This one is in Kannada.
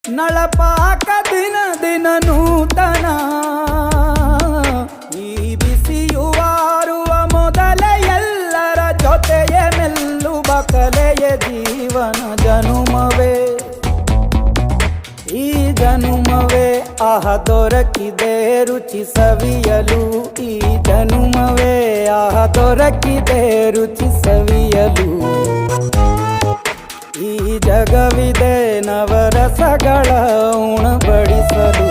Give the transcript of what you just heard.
ನಳಪಾಕ ದಿನ ದಿನ ನೂತನ ಈ ಬಿಸಿಯುವಾರುವ ಮೊದಲೇ ಎಲ್ಲರ ಜೊತೆಯೇ ಮೆಲ್ಲುವ ಕಲೆಯ ಜೀವನ ಜನುಮವೇ ಈ ಜನುಮವೇ ಆಹ ದೊರಕಿದೆ ರುಚಿ ಸವಿಯಲು ಈ ಜನುಮವೇ ಆಹ ದೊರಕಿದೆ ರುಚಿ ಸವಿಯಲು ಈ ಜಗವಿದೆ ನವರಸಗಳ ಉಣಬಡಿಸಲು